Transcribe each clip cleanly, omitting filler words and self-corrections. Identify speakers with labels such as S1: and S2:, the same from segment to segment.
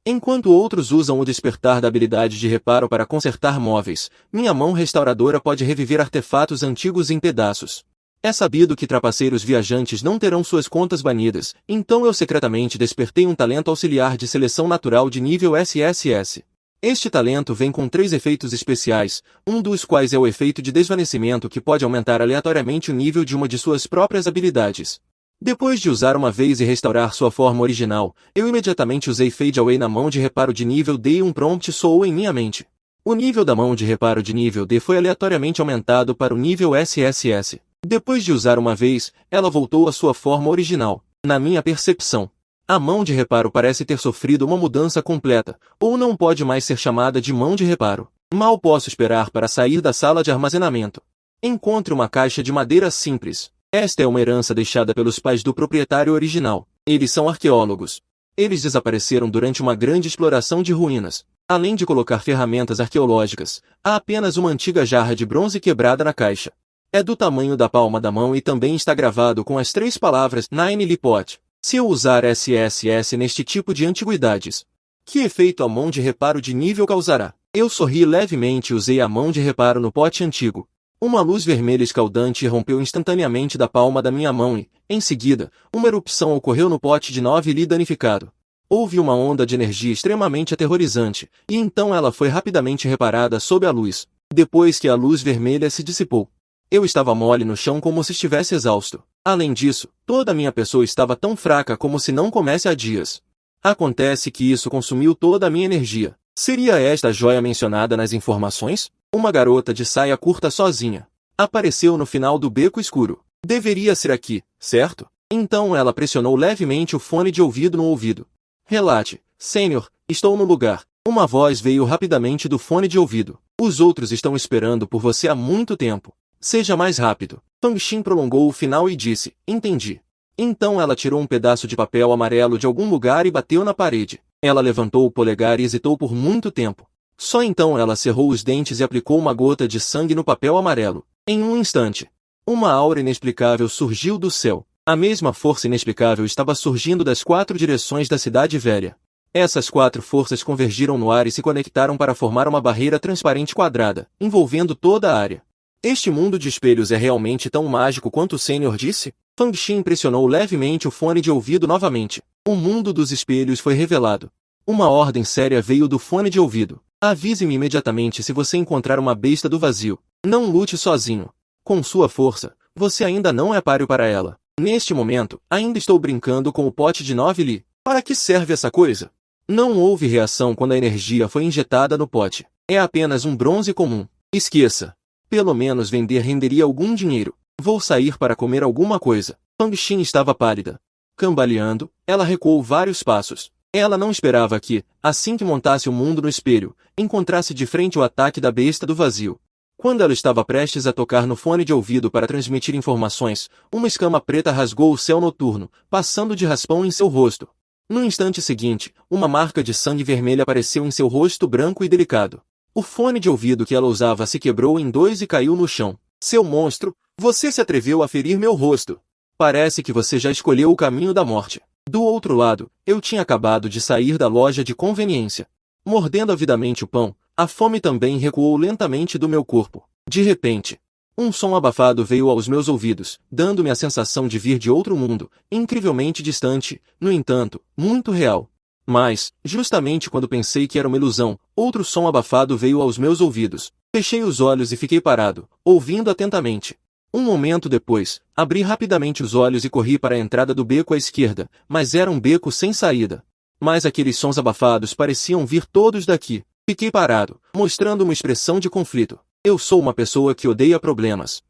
S1: Enquanto outros usam o despertar da habilidade de reparo para consertar móveis, minha mão restauradora pode reviver artefatos antigos em pedaços. É sabido que trapaceiros viajantes não terão suas contas banidas, então eu secretamente despertei um talento auxiliar de seleção natural de nível SSS. Este talento vem com 3 efeitos especiais, um dos quais é o efeito de desvanecimento que pode aumentar aleatoriamente o nível de uma de suas próprias habilidades. Depois de usar uma vez e restaurar sua forma original, eu imediatamente usei Fade Away na mão de reparo de nível D e um prompt soou em minha mente. O nível da mão de reparo de nível D foi aleatoriamente aumentado para o nível SSS. Depois de usar uma vez, ela voltou à sua forma original. Na minha percepção, a mão de reparo parece ter sofrido uma mudança completa, ou não pode mais ser chamada de mão de reparo. Mal posso esperar para sair da sala de armazenamento. Encontre uma caixa de madeira simples. Esta é uma herança deixada pelos pais do proprietário original. Eles são arqueólogos. Eles desapareceram durante uma grande exploração de ruínas. Além de colocar ferramentas arqueológicas, há apenas uma antiga jarra de bronze quebrada na caixa. É do tamanho da palma da mão e também está gravado com as 3 palavras Nine Lipot. Se eu usar SSS neste tipo de antiguidades, que efeito a mão de reparo de nível causará? Eu sorri levemente e usei a mão de reparo no pote antigo. Uma luz vermelha escaldante irrompeu instantaneamente da palma da minha mão e, em seguida, uma erupção ocorreu no pote de 9 li danificado. Houve uma onda de energia extremamente aterrorizante, e então ela foi rapidamente reparada sob a luz. Depois que a luz vermelha se dissipou, eu estava mole no chão como se estivesse exausto. Além disso, toda a minha pessoa estava tão fraca como se não comesse há dias. Acontece que isso consumiu toda a minha energia. Seria esta a joia mencionada nas informações? Uma garota de saia curta sozinha. Apareceu no final do beco escuro. Deveria ser aqui, certo? Então ela pressionou levemente o fone de ouvido no ouvido. Relate, Sênior, estou no lugar. Uma voz veio rapidamente do fone de ouvido. Os outros estão esperando por você há muito tempo. Seja mais rápido. Fang Xin prolongou o final e disse, entendi. Então ela tirou um pedaço de papel amarelo de algum lugar e bateu na parede. Ela levantou o polegar e hesitou por muito tempo. Só então ela cerrou os dentes e aplicou uma gota de sangue no papel amarelo. Em um instante, uma aura inexplicável surgiu do céu. A mesma força inexplicável estava surgindo das 4 direções da cidade velha. Essas 4 forças convergiram no ar e se conectaram para formar uma barreira transparente quadrada, envolvendo toda a área. Este mundo de espelhos é realmente tão mágico quanto o Sênior disse? Fang Xin pressionou levemente o fone de ouvido novamente. O mundo dos espelhos foi revelado. Uma ordem séria veio do fone de ouvido. Avise-me imediatamente se você encontrar uma besta do vazio. Não lute sozinho. Com sua força, você ainda não é páreo para ela. Neste momento, ainda estou brincando com o pote de 9 li. Para que serve essa coisa? Não houve reação quando a energia foi injetada no pote. É apenas um bronze comum. Esqueça. Pelo menos vender renderia algum dinheiro. Vou sair para comer alguma coisa. Fang Xin estava pálida. Cambaleando, ela recuou vários passos. Ela não esperava que, assim que montasse o mundo no espelho, encontrasse de frente o ataque da besta do vazio. Quando ela estava prestes a tocar no fone de ouvido para transmitir informações, uma escama preta rasgou o céu noturno, passando de raspão em seu rosto. No instante seguinte, uma marca de sangue vermelha apareceu em seu rosto branco e delicado. O fone de ouvido que ela usava se quebrou em 2 e caiu no chão. Seu monstro, você se atreveu a ferir meu rosto. Parece que você já escolheu o caminho da morte. Do outro lado, eu tinha acabado de sair da loja de conveniência. Mordendo avidamente o pão, a fome também recuou lentamente do meu corpo. De repente, um som abafado veio aos meus ouvidos, dando-me a sensação de vir de outro mundo, incrivelmente distante, no entanto, muito real. Mas, justamente quando pensei que era uma ilusão, outro som abafado veio aos meus ouvidos. Fechei os olhos e fiquei parado, ouvindo atentamente. Um momento depois, abri rapidamente os olhos e corri para a entrada do beco à esquerda, mas era um beco sem saída. Mas aqueles sons abafados pareciam vir todos daqui. Fiquei parado, mostrando uma expressão de conflito. Eu sou uma pessoa que odeia problemas.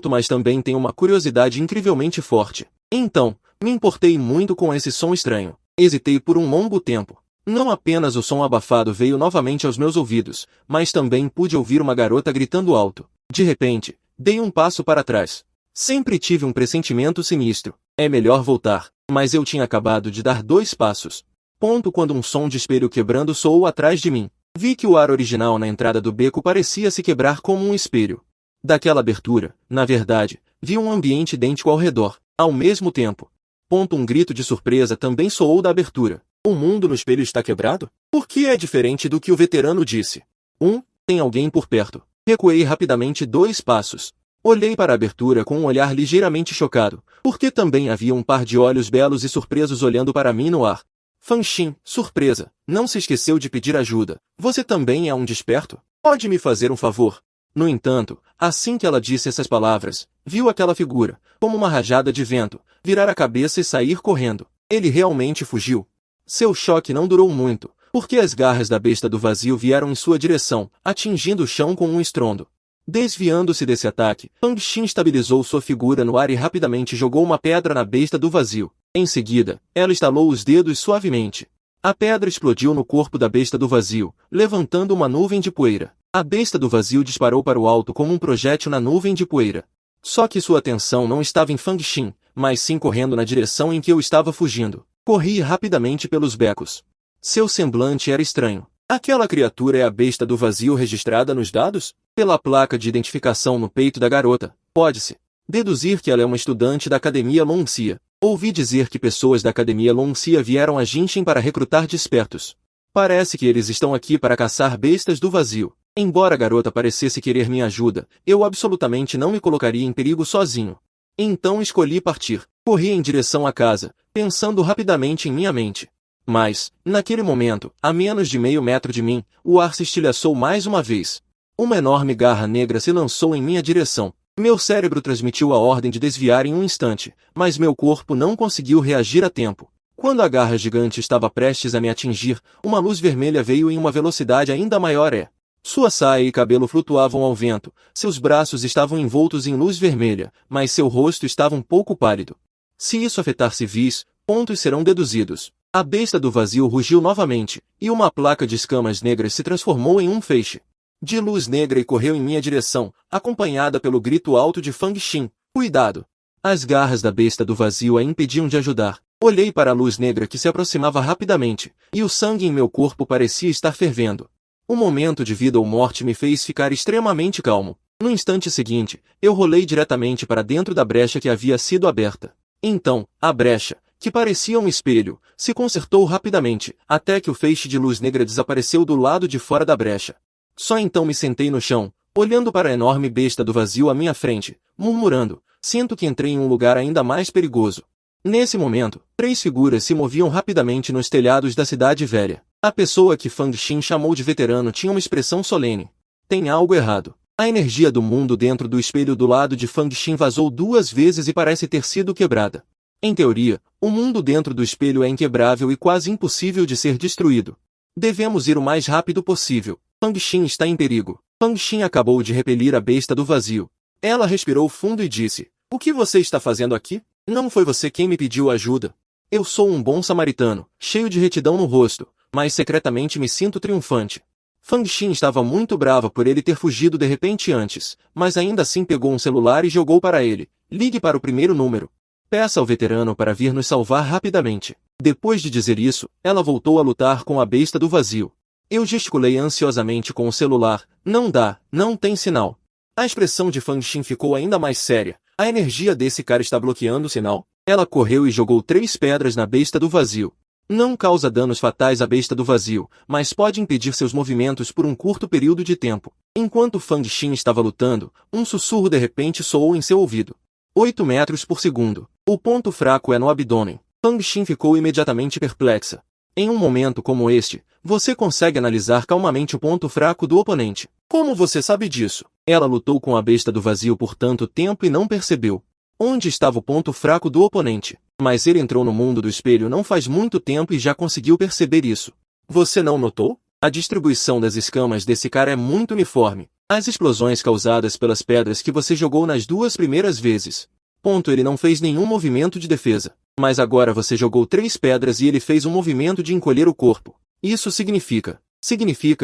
S1: Mas também tenho uma curiosidade incrivelmente forte. Então, me importei muito com esse som estranho. Hesitei por um longo tempo. Não apenas o som abafado veio novamente aos meus ouvidos, mas também pude ouvir uma garota gritando alto. De repente, dei um passo para trás. Sempre tive um pressentimento sinistro. É melhor voltar. Mas eu tinha acabado de dar 2 passos. Quando um som de espelho quebrando soou atrás de mim. Vi que o ar original na entrada do beco parecia se quebrar como um espelho. Daquela abertura, na verdade, vi um ambiente idêntico ao redor. Ao mesmo tempo, um grito de surpresa também soou da abertura. O mundo no espelho está quebrado? Por que é diferente do que o veterano disse? Tem alguém por perto. Recuei rapidamente 2 passos. Olhei para a abertura com um olhar ligeiramente chocado, porque também havia um par de olhos belos e surpresos olhando para mim no ar. Fanxin, surpresa, não se esqueceu de pedir ajuda. Você também é um desperto? Pode me fazer um favor? No entanto, assim que ela disse essas palavras, viu aquela figura, como uma rajada de vento, virar a cabeça e sair correndo. Ele realmente fugiu. Seu choque não durou muito, porque as garras da besta do vazio vieram em sua direção, atingindo o chão com um estrondo. Desviando-se desse ataque, Fanxin estabilizou sua figura no ar e rapidamente jogou uma pedra na besta do vazio. Em seguida, ela estalou os dedos suavemente. A pedra explodiu no corpo da besta do vazio, levantando uma nuvem de poeira. A besta do vazio disparou para o alto como um projétil na nuvem de poeira. Só que sua atenção não estava em Fanxin, mas sim correndo na direção em que eu estava fugindo. Corri rapidamente pelos becos. Seu semblante era estranho. Aquela criatura é a besta do vazio registrada nos dados? Pela placa de identificação no peito da garota, pode-se deduzir que ela é uma estudante da Academia Longxia. Ouvi dizer que pessoas da Academia Longxia vieram a Jinshin para recrutar despertos. Parece que eles estão aqui para caçar bestas do vazio. Embora a garota parecesse querer minha ajuda, eu absolutamente não me colocaria em perigo sozinho. Então escolhi partir. Corri em direção à casa, pensando rapidamente em minha mente. Mas, naquele momento, a menos de meio metro de mim, o ar se estilhaçou mais uma vez. Uma enorme garra negra se lançou em minha direção. Meu cérebro transmitiu a ordem de desviar em um instante, mas meu corpo não conseguiu reagir a tempo. Quando a garra gigante estava prestes a me atingir, uma luz vermelha veio em uma velocidade ainda maior Sua saia e cabelo flutuavam ao vento, seus braços estavam envoltos em luz vermelha, mas seu rosto estava um pouco pálido. Se isso afetar civis, pontos serão deduzidos. A besta do vazio rugiu novamente, e uma placa de escamas negras se transformou em um feixe de luz negra e correu em minha direção, acompanhada pelo grito alto de Fanxin. Cuidado! As garras da besta do vazio a impediam de ajudar. Olhei para a luz negra que se aproximava rapidamente, e o sangue em meu corpo parecia estar fervendo. Um momento de vida ou morte me fez ficar extremamente calmo. No instante seguinte, eu rolei diretamente para dentro da brecha que havia sido aberta. Então, a brecha, que parecia um espelho, se consertou rapidamente, até que o feixe de luz negra desapareceu do lado de fora da brecha. Só então me sentei no chão, olhando para a enorme besta do vazio à minha frente, murmurando, sinto que entrei em um lugar ainda mais perigoso. Nesse momento, 3 figuras se moviam rapidamente nos telhados da cidade velha. A pessoa que Fanxin chamou de veterano tinha uma expressão solene. Tem algo errado. A energia do mundo dentro do espelho do lado de Fanxin vazou 2 vezes e parece ter sido quebrada. Em teoria, o mundo dentro do espelho é inquebrável e quase impossível de ser destruído. Devemos ir o mais rápido possível. Fanxin está em perigo. Fanxin acabou de repelir a besta do vazio. Ela respirou fundo e disse, o que você está fazendo aqui? Não foi você quem me pediu ajuda. Eu sou um bom samaritano, cheio de retidão no rosto, mas secretamente me sinto triunfante. Fanxin estava muito brava por ele ter fugido de repente antes, mas ainda assim pegou um celular e jogou para ele. Ligue para o primeiro número. Peça ao veterano para vir nos salvar rapidamente. Depois de dizer isso, ela voltou a lutar com a besta do vazio. Eu gesticulei ansiosamente com o celular. Não dá, não tem sinal. A expressão de Fanxin ficou ainda mais séria. A energia desse cara está bloqueando o sinal. Ela correu e jogou 3 pedras na besta do vazio. Não causa danos fatais à besta do vazio, mas pode impedir seus movimentos por um curto período de tempo. Enquanto Fanxin estava lutando, um sussurro de repente soou em seu ouvido. 8 metros por segundo. O ponto fraco é no abdômen. Fanxin ficou imediatamente perplexa. Em um momento como este, você consegue analisar calmamente o ponto fraco do oponente. Como você sabe disso? Ela lutou com a besta do vazio por tanto tempo e não percebeu onde estava o ponto fraco do oponente. Mas ele entrou no mundo do espelho não faz muito tempo e já conseguiu perceber isso. Você não notou? A distribuição das escamas desse cara é muito uniforme. As explosões causadas pelas pedras que você jogou nas 2 primeiras vezes. Ele não fez nenhum movimento de defesa. Mas agora você jogou 3 pedras e ele fez um movimento de encolher o corpo. Isso significa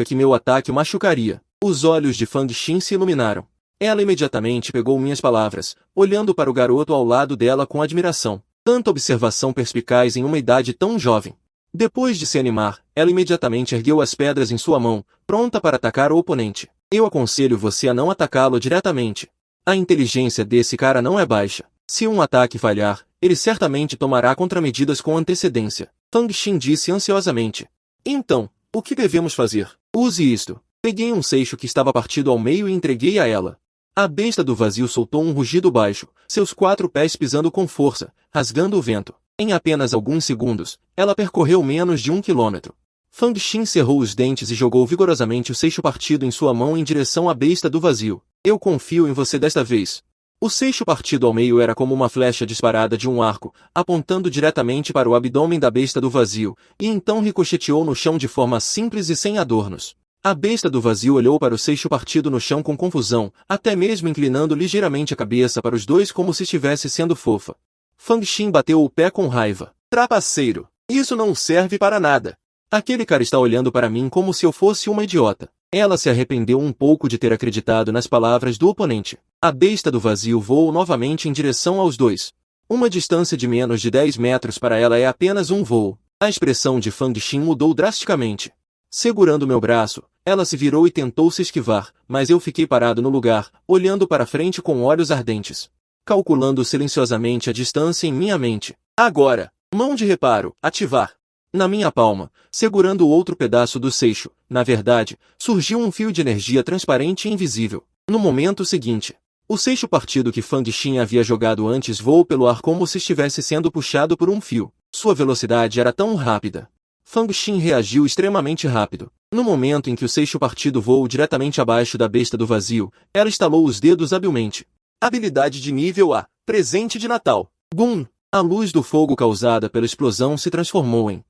S1: que meu ataque o machucaria. Os olhos de Fanxin se iluminaram. Ela imediatamente pegou minhas palavras, olhando para o garoto ao lado dela com admiração. Tanta observação perspicaz em uma idade tão jovem. Depois de se animar, ela imediatamente ergueu as pedras em sua mão, pronta para atacar o oponente. Eu aconselho você a não atacá-lo diretamente. A inteligência desse cara não é baixa. Se um ataque falhar, ele certamente tomará contramedidas com antecedência. Fang Xin disse ansiosamente. Então, o que devemos fazer? Use isto. Peguei um seixo que estava partido ao meio e entreguei a ela. A besta do vazio soltou um rugido baixo, seus 4 pés pisando com força, rasgando o vento. Em apenas alguns segundos, ela percorreu menos de 1 quilômetro. Fang Xin cerrou os dentes e jogou vigorosamente o seixo partido em sua mão em direção à besta do vazio. Eu confio em você desta vez. O seixo partido ao meio era como uma flecha disparada de um arco, apontando diretamente para o abdômen da besta do vazio, e então ricocheteou no chão de forma simples e sem adornos. A besta do vazio olhou para o seixo partido no chão com confusão, até mesmo inclinando ligeiramente a cabeça para os dois como se estivesse sendo fofa. Fang Xin bateu o pé com raiva. Trapaceiro! Isso não serve para nada! Aquele cara está olhando para mim como se eu fosse uma idiota. Ela se arrependeu um pouco de ter acreditado nas palavras do oponente. A besta do vazio voou novamente em direção aos dois. Uma distância de menos de 10 metros para ela é apenas um voo. A expressão de Fang Xin mudou drasticamente. Segurando meu braço, ela se virou e tentou se esquivar, mas eu fiquei parado no lugar, olhando para frente com olhos ardentes. Calculando silenciosamente a distância em minha mente. Agora, mão de reparo, ativar. Na minha palma, segurando o outro pedaço do seixo, na verdade, surgiu um fio de energia transparente e invisível. No momento seguinte, o seixo partido que Fang Xin havia jogado antes voou pelo ar como se estivesse sendo puxado por um fio. Sua velocidade era tão rápida. Fang Xin reagiu extremamente rápido. No momento em que o seixo partido voou diretamente abaixo da besta do vazio, ela estalou os dedos habilmente. Habilidade de nível A. Presente de Natal. Bum! A luz do fogo causada pela explosão se transformou em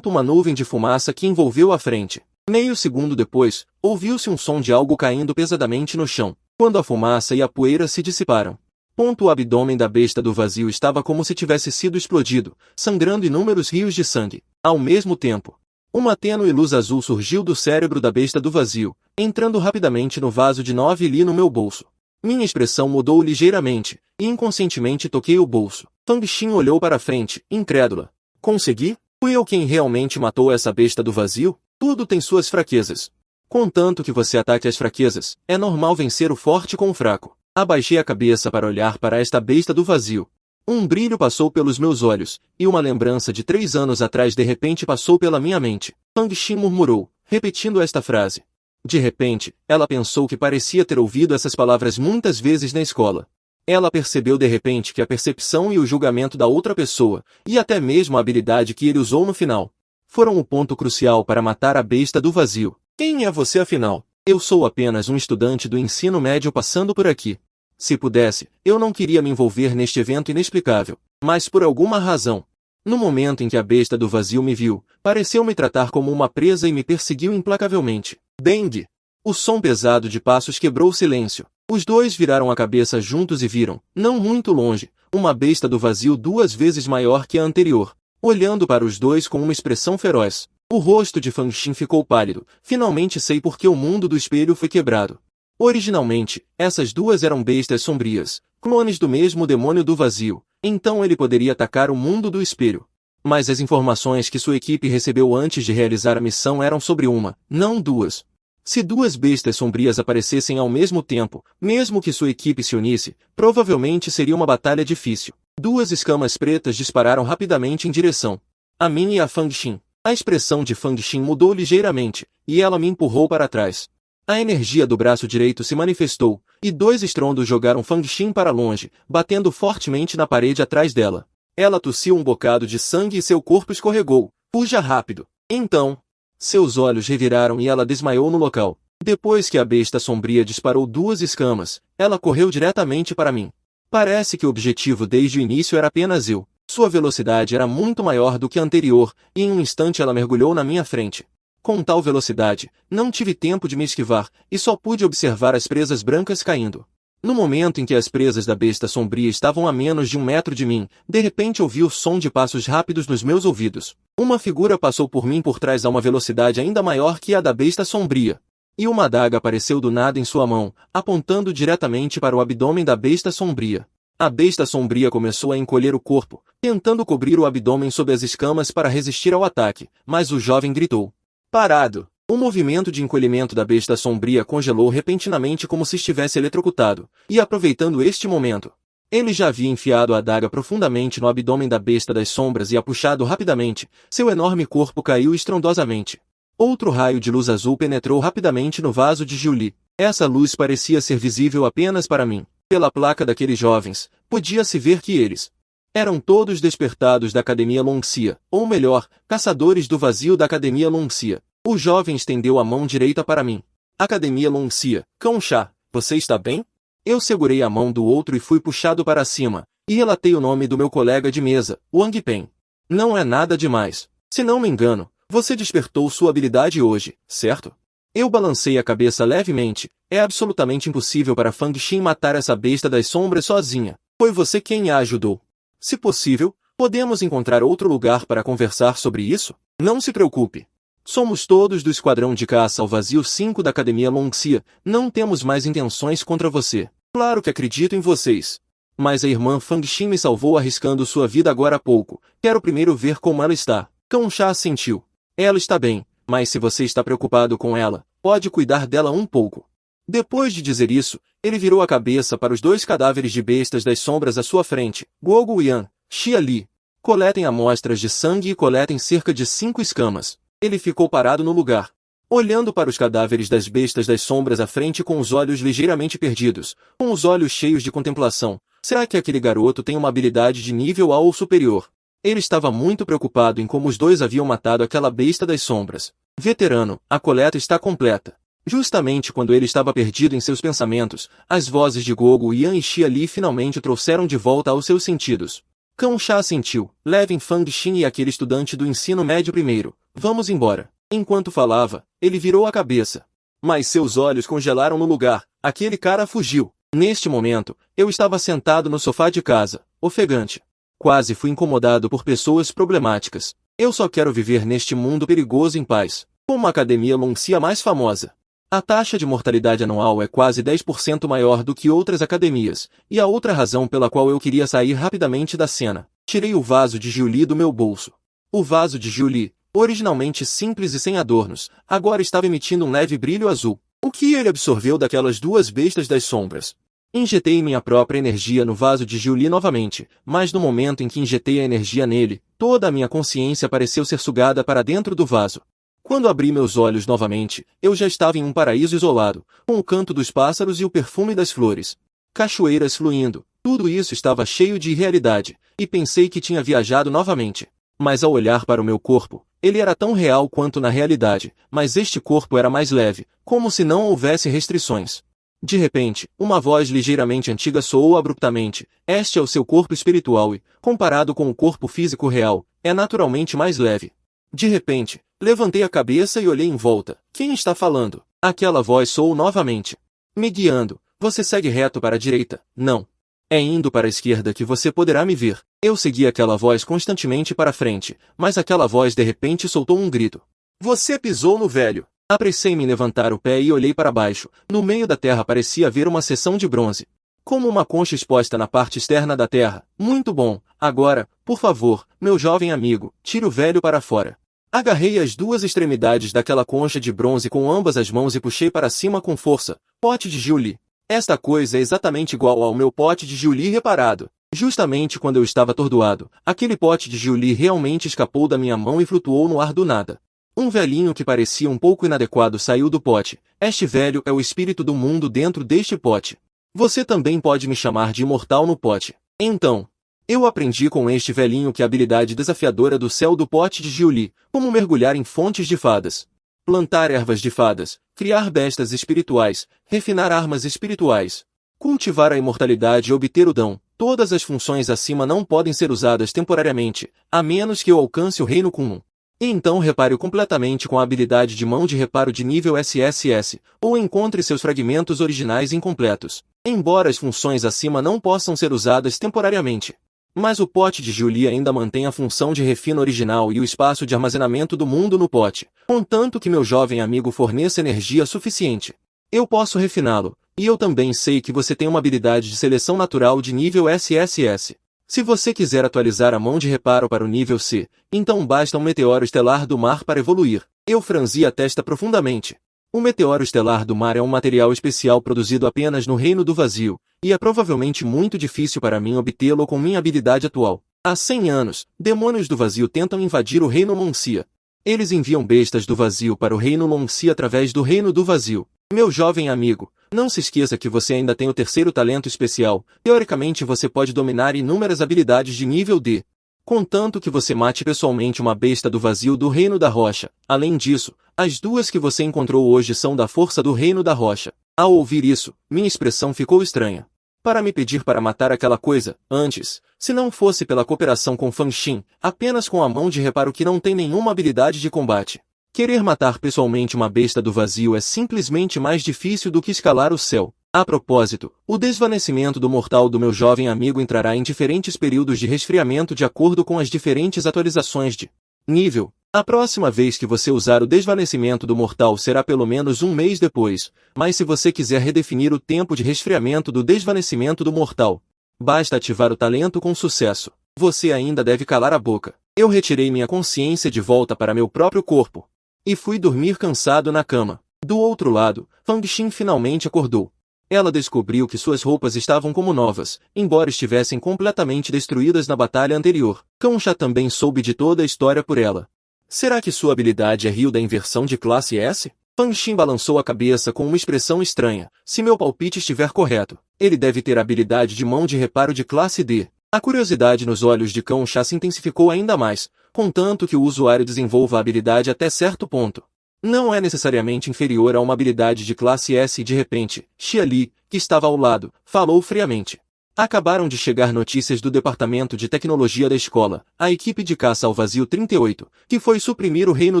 S1: uma nuvem de fumaça que envolveu a frente. Meio segundo depois, ouviu-se um som de algo caindo pesadamente no chão. Quando a fumaça e a poeira se dissiparam, o abdômen da besta do vazio estava como se tivesse sido explodido, sangrando inúmeros rios de sangue. Ao mesmo tempo, uma tênue luz azul surgiu do cérebro da besta do vazio, entrando rapidamente no vaso de 9 li no meu bolso. Minha expressão mudou ligeiramente, e inconscientemente toquei o bolso. Fang Xin olhou para frente, incrédula. Consegui? Fui eu quem realmente matou essa besta do vazio? Tudo tem suas fraquezas. Contanto que você ataque as fraquezas, é normal vencer o forte com o fraco. Abaixei a cabeça para olhar para esta besta do vazio. Um brilho passou pelos meus olhos, e uma lembrança de 3 anos atrás de repente passou pela minha mente. Fang Xin murmurou, repetindo esta frase. De repente, ela pensou que parecia ter ouvido essas palavras muitas vezes na escola. Ela percebeu de repente que a percepção e o julgamento da outra pessoa, e até mesmo a habilidade que ele usou no final, foram o ponto crucial para matar a besta do vazio. Quem é você afinal? Eu sou apenas um estudante do ensino médio passando por aqui. Se pudesse, eu não queria me envolver neste evento inexplicável, mas por alguma razão. No momento em que a besta do vazio me viu, pareceu me tratar como uma presa e me perseguiu implacavelmente. Bang! O som pesado de passos quebrou o silêncio. Os dois viraram a cabeça juntos e viram, não muito longe, uma besta do vazio 2 vezes maior que a anterior, olhando para os dois com uma expressão feroz. O rosto de Fang Xin ficou pálido. Finalmente sei por que o mundo do espelho foi quebrado. Originalmente, essas duas eram bestas sombrias, clones do mesmo demônio do vazio, então ele poderia atacar o mundo do espelho. Mas as informações que sua equipe recebeu antes de realizar a missão eram sobre uma, não 2. Se 2 bestas sombrias aparecessem ao mesmo tempo, mesmo que sua equipe se unisse, provavelmente seria uma batalha difícil. 2 escamas pretas dispararam rapidamente em direção a mim e a Fang Xin. A expressão de Fang Xin mudou ligeiramente, e ela me empurrou para trás. A energia do braço direito se manifestou, e 2 estrondos jogaram Fang Xin para longe, batendo fortemente na parede atrás dela. Ela tossiu um bocado de sangue e seu corpo escorregou. Fuja rápido. Então, seus olhos reviraram e ela desmaiou no local. Depois que a besta sombria disparou 2 escamas, ela correu diretamente para mim. Parece que o objetivo desde o início era apenas eu. Sua velocidade era muito maior do que a anterior, e em um instante ela mergulhou na minha frente. Com tal velocidade, não tive tempo de me esquivar, e só pude observar as presas brancas caindo. No momento em que as presas da besta sombria estavam a menos de 1 metro de mim, de repente ouvi o som de passos rápidos nos meus ouvidos. Uma figura passou por mim por trás a uma velocidade ainda maior que a da besta sombria. E uma adaga apareceu do nada em sua mão, apontando diretamente para o abdômen da besta sombria. A besta sombria começou a encolher o corpo, tentando cobrir o abdômen sob as escamas para resistir ao ataque, mas o jovem gritou. Parado! O movimento de encolhimento da besta sombria congelou repentinamente como se estivesse eletrocutado, e aproveitando este momento, Ele já havia enfiado a adaga profundamente no abdômen da besta das sombras e a puxado rapidamente, seu enorme corpo caiu estrondosamente. Outro raio de luz azul penetrou rapidamente no vaso de Giuli. Essa luz parecia ser visível apenas para mim. Pela placa daqueles jovens, podia-se ver que eles eram todos despertados da Academia Longxia, ou melhor, caçadores do vazio da Academia Longxia. O jovem estendeu a mão direita para mim. Academia Longxia, Cão-Chá, você está bem? Eu segurei a mão do outro e fui puxado para cima, e relatei o nome do meu colega de mesa, Wang Pen. Não é nada demais. Se não me engano, você despertou sua habilidade hoje, certo? Eu balancei a cabeça levemente. É absolutamente impossível para Fang Xin matar essa besta das sombras sozinha. Foi você quem a ajudou. Se possível, podemos encontrar outro lugar para conversar sobre isso? Não se preocupe. Somos todos do Esquadrão de Caça ao Vazio 5 da Academia Longxia. Não temos mais intenções contra você. Claro que acredito em vocês. Mas a irmã Fang Xin me salvou arriscando sua vida agora há pouco. Quero primeiro ver como ela está. Cão-Chá assentiu. Ela está bem, mas se você está preocupado com ela, pode cuidar dela um pouco. Depois de dizer isso, ele virou a cabeça para os 2 cadáveres de bestas das sombras à sua frente. Guogu Yan, Xia Li. Coletem amostras de sangue e coletem cerca de 5 escamas. Ele ficou parado no lugar, olhando para os cadáveres das bestas das sombras à frente com os olhos ligeiramente perdidos, com os olhos cheios de contemplação. Será que aquele garoto tem uma habilidade de nível A ou superior? Ele estava muito preocupado em como os 2 haviam matado aquela besta das sombras. Veterano, a coleta está completa. Justamente quando ele estava perdido em seus pensamentos, as vozes de Guogu Yan e Xia Li finalmente o trouxeram de volta aos seus sentidos. Cão-Chá assentiu. Levem Fang Xin e aquele estudante do ensino médio primeiro. Vamos embora. Enquanto falava, ele virou a cabeça. Mas seus olhos congelaram no lugar. Aquele cara fugiu. Neste momento, eu estava sentado no sofá de casa, ofegante. Quase fui incomodado por pessoas problemáticas. Eu só quero viver neste mundo perigoso em paz, como a Academia Longxia mais famosa. A taxa de mortalidade anual é quase 10% maior do que outras academias, e a outra razão pela qual eu queria sair rapidamente da cena. Tirei o vaso de Giuli do meu bolso. O vaso de Giuli, originalmente simples e sem adornos, agora estava emitindo um leve brilho azul. O que ele absorveu daquelas 2 bestas das sombras? Injetei minha própria energia no vaso de Giuli novamente, mas no momento em que injetei a energia nele, toda a minha consciência pareceu ser sugada para dentro do vaso. Quando abri meus olhos novamente, eu já estava em um paraíso isolado, com o canto dos pássaros e o perfume das flores. Cachoeiras fluindo, tudo isso estava cheio de irrealidade, e pensei que tinha viajado novamente. Mas ao olhar para o meu corpo, ele era tão real quanto na realidade, mas este corpo era mais leve, como se não houvesse restrições. De repente, uma voz ligeiramente antiga soou abruptamente. Este é o seu corpo espiritual e, comparado com o corpo físico real, é naturalmente mais leve. De repente, levantei a cabeça e olhei em volta. Quem está falando? Aquela voz soou novamente. Me guiando. Você segue reto para a direita. Não. É indo para a esquerda que você poderá me ver. Eu segui aquela voz constantemente para frente, mas aquela voz de repente soltou um grito. Você pisou no velho. Apressei-me em levantar o pé e olhei para baixo. No meio da terra parecia haver uma seção de bronze, como uma concha exposta na parte externa da terra. Muito bom. Agora, por favor, meu jovem amigo, tire o velho para fora. Agarrei as 2 extremidades daquela concha de bronze com ambas as mãos e puxei para cima com força. Pote de Giuli. Esta coisa é exatamente igual ao meu pote de Giuli reparado. Justamente quando eu estava atordoado, aquele pote de Giuli realmente escapou da minha mão e flutuou no ar do nada. Um velhinho que parecia um pouco inadequado saiu do pote. Este velho é o espírito do mundo dentro deste pote. Você também pode me chamar de imortal no pote. Então, eu aprendi com este velhinho que a habilidade desafiadora do céu do pote de Giuli, como mergulhar em fontes de fadas, plantar ervas de fadas, criar bestas espirituais, refinar armas espirituais, cultivar a imortalidade e obter o dom. Todas as funções acima não podem ser usadas temporariamente, a menos que eu alcance o reino comum. E então repare completamente com a habilidade de mão de reparo de nível SSS, ou encontre seus fragmentos originais incompletos. Embora as funções acima não possam ser usadas temporariamente, mas o pote de Giuli ainda mantém a função de refino original e o espaço de armazenamento do mundo no pote, contanto que meu jovem amigo forneça energia suficiente. Eu posso refiná-lo, e eu também sei que você tem uma habilidade de seleção natural de nível SSS. Se você quiser atualizar a mão de reparo para o nível C, então basta um meteoro estelar do mar para evoluir. Eu franzi a testa profundamente. O meteoro estelar do mar é um material especial produzido apenas no Reino do Vazio, e é provavelmente muito difícil para mim obtê-lo com minha habilidade atual. Há 100 anos, demônios do vazio tentam invadir o Reino Moncia. Eles enviam bestas do vazio para o Reino Moncia através do Reino do Vazio. Meu jovem amigo, não se esqueça que você ainda tem o terceiro talento especial. Teoricamente você pode dominar inúmeras habilidades de nível D. Contanto que você mate pessoalmente uma besta do vazio do Reino da Rocha. Além disso, as duas que você encontrou hoje são da força do Reino da Rocha. Ao ouvir isso, minha expressão ficou estranha. Para me pedir para matar aquela coisa, antes, se não fosse pela cooperação com Fan Xin, apenas com a mão de reparo que não tem nenhuma habilidade de combate. Querer matar pessoalmente uma besta do vazio é simplesmente mais difícil do que escalar o céu. A propósito, o desvanecimento do mortal do meu jovem amigo entrará em diferentes períodos de resfriamento de acordo com as diferentes atualizações de nível. A próxima vez que você usar o desvanecimento do mortal será pelo menos um mês depois, mas se você quiser redefinir o tempo de resfriamento do desvanecimento do mortal, basta ativar o talento com sucesso. Você ainda deve calar a boca. Eu retirei minha consciência de volta para meu próprio corpo e fui dormir cansado na cama. Do outro lado, Fang Xin finalmente acordou. Ela descobriu que suas roupas estavam como novas, embora estivessem completamente destruídas na batalha anterior. Kansha também soube de toda a história por ela. Será que sua habilidade é Rio da inversão de classe S? Fan Xin balançou a cabeça com uma expressão estranha. Se meu palpite estiver correto, ele deve ter a habilidade de mão de reparo de classe D. A curiosidade nos olhos de Kansha se intensificou ainda mais, contanto que o usuário desenvolva a habilidade até certo ponto. Não é necessariamente inferior a uma habilidade de classe S e de repente, Xia Li, que estava ao lado, falou friamente. Acabaram de chegar notícias do Departamento de Tecnologia da escola. A equipe de caça ao vazio 38, que foi suprimir o Reino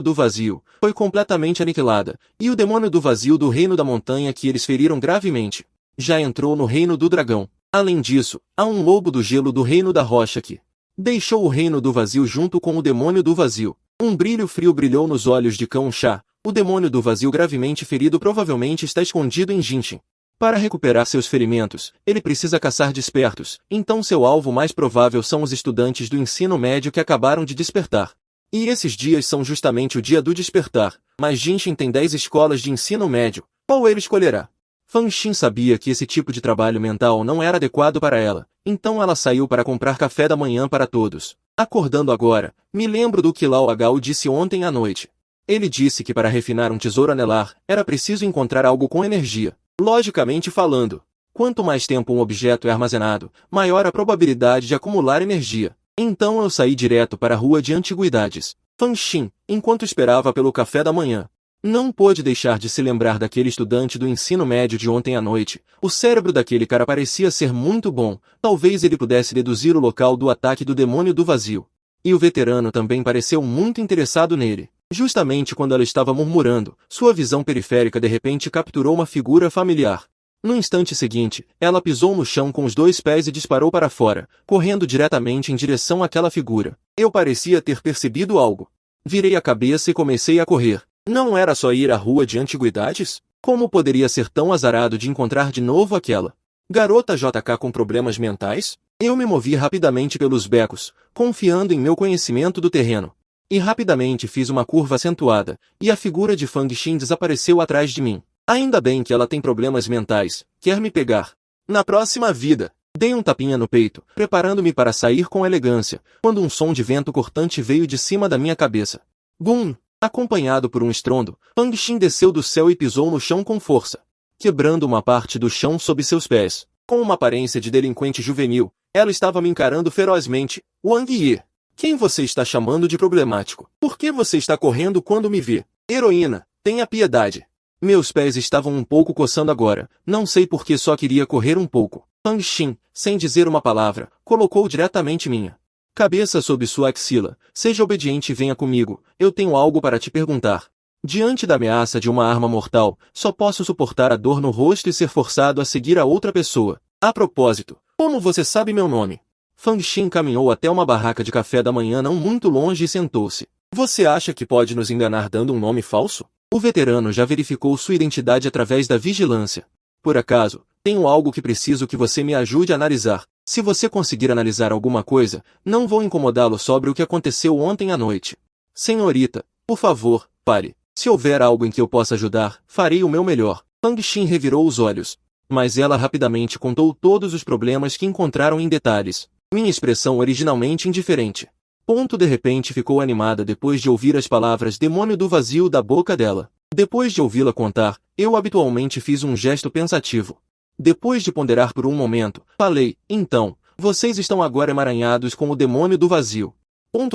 S1: do Vazio, foi completamente aniquilada, e o demônio do vazio do Reino da Montanha que eles feriram gravemente já entrou no Reino do Dragão. Além disso, há um lobo do gelo do Reino da Rocha que deixou o Reino do Vazio junto com o demônio do vazio. Um brilho frio brilhou nos olhos de Kansha. O demônio do vazio gravemente ferido provavelmente está escondido em Jinshin. Para recuperar seus ferimentos, ele precisa caçar despertos, então seu alvo mais provável são os estudantes do ensino médio que acabaram de despertar. E esses dias são justamente o dia do despertar, mas Jinshin tem 10 escolas de ensino médio. Qual ele escolherá? Fan Xin sabia que esse tipo de trabalho mental não era adequado para ela, então ela saiu para comprar café da manhã para todos. Acordando agora, me lembro do que Lao Agao disse ontem à noite. Ele disse que para refinar um tesouro anelar, era preciso encontrar algo com energia. Logicamente falando, quanto mais tempo um objeto é armazenado, maior a probabilidade de acumular energia. Então eu saí direto para a rua de antiguidades. Fan Xin, enquanto esperava pelo café da manhã, não pôde deixar de se lembrar daquele estudante do ensino médio de ontem à noite. O cérebro daquele cara parecia ser muito bom, talvez ele pudesse deduzir o local do ataque do demônio do vazio. E o veterano também pareceu muito interessado nele. Justamente quando ela estava murmurando, sua visão periférica de repente capturou uma figura familiar. No instante seguinte, ela pisou no chão com os 2 pés e disparou para fora, correndo diretamente em direção àquela figura. Eu parecia ter percebido algo. Virei a cabeça e comecei a correr. Não era só ir à rua de antiguidades? Como poderia ser tão azarado de encontrar de novo aquela garota JK com problemas mentais? Eu me movi rapidamente pelos becos, confiando em meu conhecimento do terreno. E rapidamente fiz uma curva acentuada, e a figura de Fang Xin desapareceu atrás de mim. Ainda bem que ela tem problemas mentais, quer me pegar. Na próxima vida, dei um tapinha no peito, preparando-me para sair com elegância, quando um som de vento cortante veio de cima da minha cabeça. Bum! Acompanhado por um estrondo, Fang Xin desceu do céu e pisou no chão com força, quebrando uma parte do chão sob seus pés. Com uma aparência de delinquente juvenil, ela estava me encarando ferozmente. Wang Yi, quem você está chamando de problemático? Por que você está correndo quando me vê? Heroína, tenha piedade. Meus pés estavam um pouco coçando agora, não sei por que só queria correr um pouco. Fang Xin, sem dizer uma palavra, colocou diretamente minha cabeça sob sua axila. Seja obediente e venha comigo, eu tenho algo para te perguntar. Diante da ameaça de uma arma mortal, só posso suportar a dor no rosto e ser forçado a seguir a outra pessoa. A propósito, como você sabe meu nome? Fang Xin caminhou até uma barraca de café da manhã não muito longe e sentou-se. Você acha que pode nos enganar dando um nome falso? O veterano já verificou sua identidade através da vigilância. Por acaso, tenho algo que preciso que você me ajude a analisar. Se você conseguir analisar alguma coisa, não vou incomodá-lo sobre o que aconteceu ontem à noite. Senhorita, por favor, pare. Se houver algo em que eu possa ajudar, farei o meu melhor. Fang Xin revirou os olhos. Mas ela rapidamente contou todos os problemas que encontraram em detalhes. Minha expressão originalmente indiferente. De repente ficou animada depois de ouvir as palavras demônio do vazio da boca dela. Depois de ouvi-la contar, eu habitualmente fiz um gesto pensativo. Depois de ponderar por um momento, falei, então, vocês estão agora emaranhados com o demônio do vazio.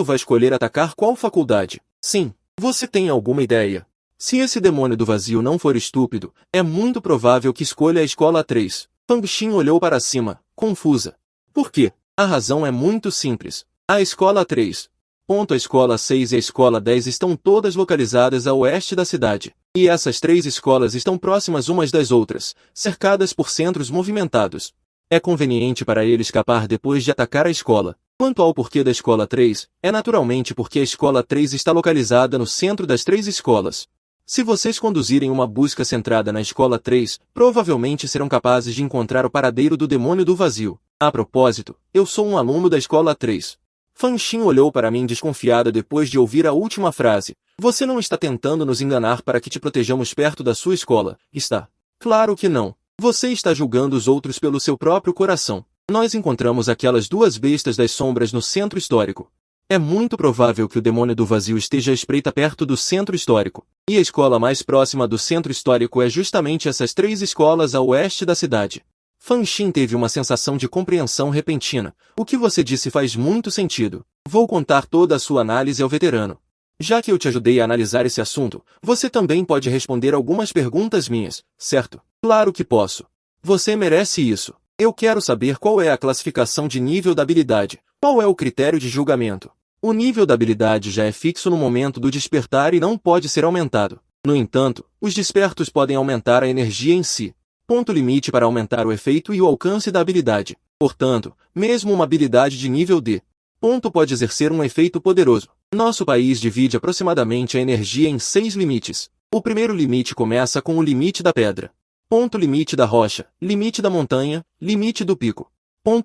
S1: Vai escolher atacar qual faculdade? Sim, você tem alguma ideia? Se esse demônio do vazio não for estúpido, é muito provável que escolha a escola 3. Fang Xin olhou para cima, confusa. Por quê? A razão é muito simples. A escola 3. A escola 6 e a escola 10 estão todas localizadas a oeste da cidade. E essas três escolas estão próximas umas das outras, cercadas por centros movimentados. É conveniente para ele escapar depois de atacar a escola. Quanto ao porquê da escola 3, é naturalmente porque a escola 3 está localizada no centro das três escolas. Se vocês conduzirem uma busca centrada na escola 3, provavelmente serão capazes de encontrar o paradeiro do demônio do vazio. A propósito, eu sou um aluno da escola 3. Fang Xin olhou para mim desconfiada depois de ouvir a última frase. Você não está tentando nos enganar para que te protejamos perto da sua escola, está? Claro que não. Você está julgando os outros pelo seu próprio coração. Nós encontramos aquelas duas bestas das sombras no centro histórico. É muito provável que o demônio do vazio esteja à espreita perto do centro histórico. E a escola mais próxima do centro histórico é justamente essas três escolas a oeste da cidade. Fang Xin teve uma sensação de compreensão repentina. O que você disse faz muito sentido. Vou contar toda a sua análise ao veterano. Já que eu te ajudei a analisar esse assunto, você também pode responder algumas perguntas minhas, certo? Claro que posso. Você merece isso. Eu quero saber qual é a classificação de nível da habilidade. Qual é o critério de julgamento? O nível da habilidade já é fixo no momento do despertar e não pode ser aumentado. No entanto, os despertos podem aumentar a energia em si. Ponto limite para aumentar o efeito e o alcance da habilidade. Portanto, mesmo uma habilidade de nível D. Pode exercer um efeito poderoso. Nosso país divide aproximadamente a energia em 6 limites. O primeiro limite começa com o limite da pedra. Limite da rocha, limite da montanha, limite do pico.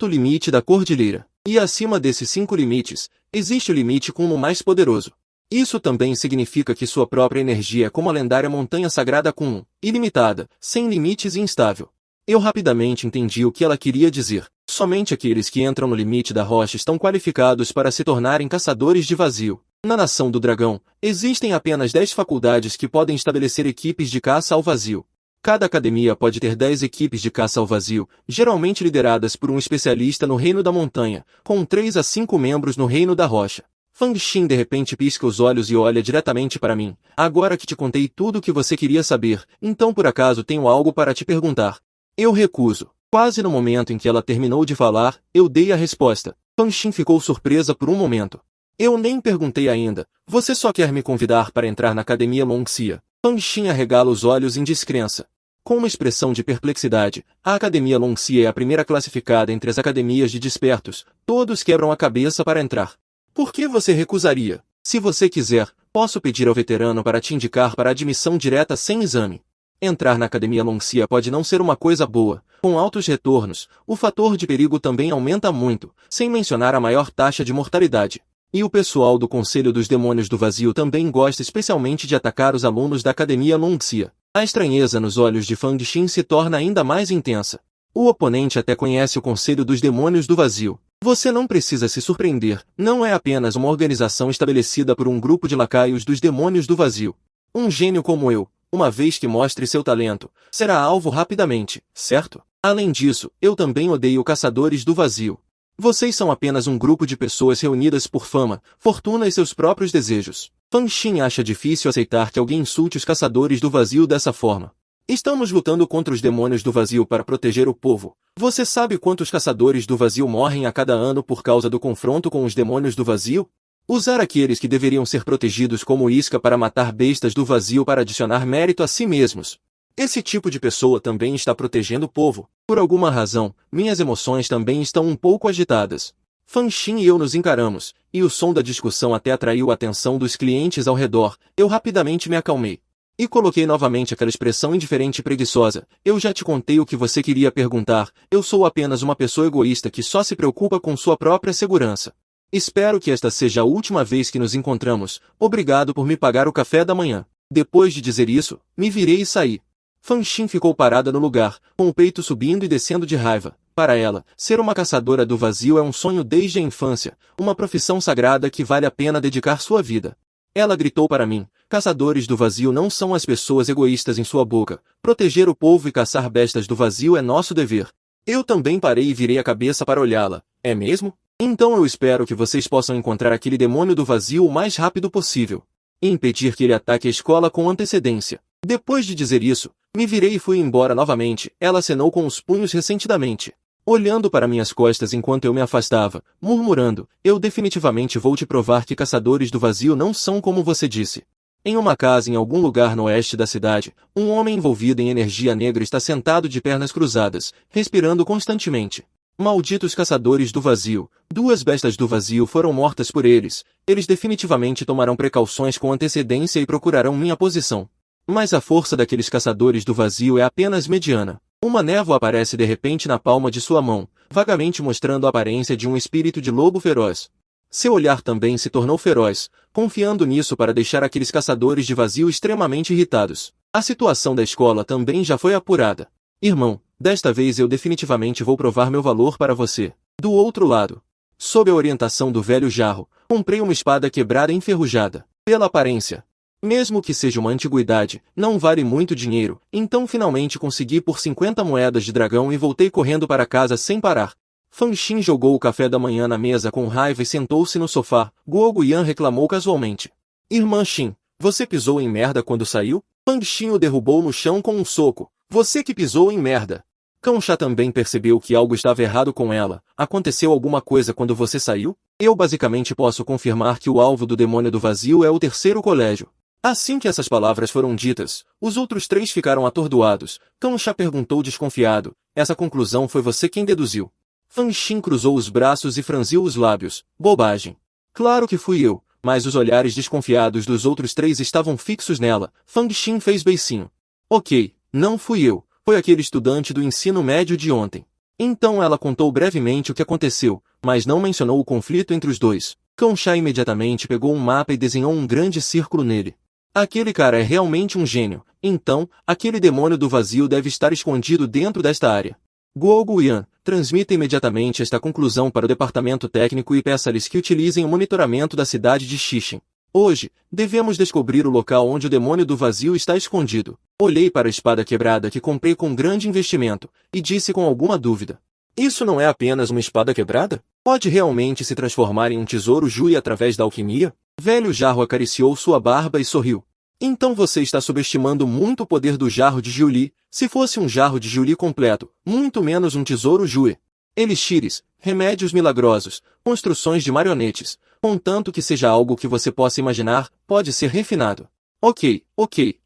S1: Limite da cordilheira. E acima desses 5 limites, existe o limite com o mais poderoso. Isso também significa que sua própria energia é como a lendária montanha sagrada Kunlun, ilimitada, sem limites e instável. Eu rapidamente entendi o que ela queria dizer. Somente aqueles que entram no limite da rocha estão qualificados para se tornarem caçadores de vazio. Na Nação do Dragão, existem apenas 10 faculdades que podem estabelecer equipes de caça ao vazio. Cada academia pode ter 10 equipes de caça ao vazio, geralmente lideradas por um especialista no Reino da Montanha, com 3 a 5 membros no Reino da Rocha. Fang Xin de repente pisca os olhos e olha diretamente para mim. Agora que te contei tudo o que você queria saber, então por acaso tenho algo para te perguntar. Eu recuso. Quase no momento em que ela terminou de falar, eu dei a resposta. Fang Xin ficou surpresa por um momento. Eu nem perguntei ainda. Você só quer me convidar para entrar na Academia Longxia? Fang Xin arregala os olhos em descrença. Com uma expressão de perplexidade, a Academia Longxia é a primeira classificada entre as academias de despertos. Todos quebram a cabeça para entrar. Por que você recusaria? Se você quiser, posso pedir ao veterano para te indicar para admissão direta sem exame. Entrar na Academia Longxia pode não ser uma coisa boa. Com altos retornos, o fator de perigo também aumenta muito, sem mencionar a maior taxa de mortalidade. E o pessoal do Conselho dos Demônios do Vazio também gosta especialmente de atacar os alunos da Academia Longxia. A estranheza nos olhos de Fang Xin se torna ainda mais intensa. O oponente até conhece o Conselho dos Demônios do Vazio. Você não precisa se surpreender, não é apenas uma organização estabelecida por um grupo de lacaios dos Demônios do Vazio. Um gênio como eu, uma vez que mostre seu talento, será alvo rapidamente, certo? Além disso, eu também odeio caçadores do vazio. Vocês são apenas um grupo de pessoas reunidas por fama, fortuna e seus próprios desejos. Fang Xin acha difícil aceitar que alguém insulte os caçadores do vazio dessa forma. Estamos lutando contra os demônios do vazio para proteger o povo. Você sabe quantos caçadores do vazio morrem a cada ano por causa do confronto com os demônios do vazio? Usar aqueles que deveriam ser protegidos como isca para matar bestas do vazio para adicionar mérito a si mesmos. Esse tipo de pessoa também está protegendo o povo. Por alguma razão, minhas emoções também estão um pouco agitadas. Fang Xin e eu nos encaramos, e o som da discussão até atraiu a atenção dos clientes ao redor. Eu rapidamente me acalmei. E coloquei novamente aquela expressão indiferente e preguiçosa. Eu já te contei o que você queria perguntar. Eu sou apenas uma pessoa egoísta que só se preocupa com sua própria segurança. Espero que esta seja a última vez que nos encontramos. Obrigado por me pagar o café da manhã. Depois de dizer isso, me virei e saí. Fan Xin ficou parada no lugar, com o peito subindo e descendo de raiva. Para ela, ser uma caçadora do vazio é um sonho desde a infância, uma profissão sagrada que vale a pena dedicar sua vida. Ela gritou para mim: caçadores do vazio não são as pessoas egoístas em sua boca. Proteger o povo e caçar bestas do vazio é nosso dever. Eu também parei e virei a cabeça para olhá-la. É mesmo? Então eu espero que vocês possam encontrar aquele demônio do vazio o mais rápido possível e impedir que ele ataque a escola com antecedência. Depois de dizer isso, me virei e fui embora novamente. Ela acenou com os punhos ressentidamente, olhando para minhas costas enquanto eu me afastava, murmurando: eu definitivamente vou te provar que caçadores do vazio não são como você disse. Em uma casa em algum lugar no oeste da cidade, um homem envolvido em energia negra está sentado de pernas cruzadas, respirando constantemente. Malditos caçadores do vazio, 2 bestas do vazio foram mortas por eles. Eles definitivamente tomarão precauções com antecedência e procurarão minha posição. Mas a força daqueles caçadores do vazio é apenas mediana. Uma névoa aparece de repente na palma de sua mão, vagamente mostrando a aparência de um espírito de lobo feroz. Seu olhar também se tornou feroz, confiando nisso para deixar aqueles caçadores de vazio extremamente irritados. A situação da escola também já foi apurada. Irmão, desta vez eu definitivamente vou provar meu valor para você. Do outro lado, sob a orientação do velho jarro, comprei uma espada quebrada enferrujada. Pela aparência, mesmo que seja uma antiguidade, não vale muito dinheiro, então finalmente consegui por 50 moedas de dragão e voltei correndo para casa sem parar. Fan Xin jogou o café da manhã na mesa com raiva e sentou-se no sofá. Guo Guiyan reclamou casualmente: Irmã Xin, você pisou em merda quando saiu? Fan Xin o derrubou no chão com um soco. Você que pisou em merda. Cão Chá também percebeu que algo estava errado com ela. Aconteceu alguma coisa quando você saiu? Eu basicamente posso confirmar que o alvo do demônio do vazio é o 3º colégio. Assim que essas palavras foram ditas, os outros 3 ficaram atordoados. Cão Chá perguntou desconfiado: essa conclusão foi você quem deduziu? Fan Xin cruzou os braços e franziu os lábios. Bobagem. Claro que fui eu, mas os olhares desconfiados dos outros 3 estavam fixos nela. Fan Xin fez beicinho. Ok, não fui eu, foi aquele estudante do ensino médio de ontem. Então ela contou brevemente o que aconteceu, mas não mencionou o conflito entre os dois. Cão Chá imediatamente pegou um mapa e desenhou um grande círculo nele. Aquele cara é realmente um gênio, então, aquele demônio do vazio deve estar escondido dentro desta área. Guo Guiyan, transmita imediatamente esta conclusão para o departamento técnico e peça-lhes que utilizem o monitoramento da cidade de Xixin. Hoje, devemos descobrir o local onde o demônio do vazio está escondido. Olhei para a espada quebrada que comprei com grande investimento, e disse com alguma dúvida: isso não é apenas uma espada quebrada? Pode realmente se transformar em um tesouro Jui através da alquimia? Velho jarro acariciou sua barba e sorriu. Então você está subestimando muito o poder do jarro de Jiuli. Se fosse um jarro de Jiuli completo, muito menos um tesouro Jui. Elixires, remédios milagrosos, construções de marionetes, contanto que seja algo que você possa imaginar, pode ser refinado. Ok,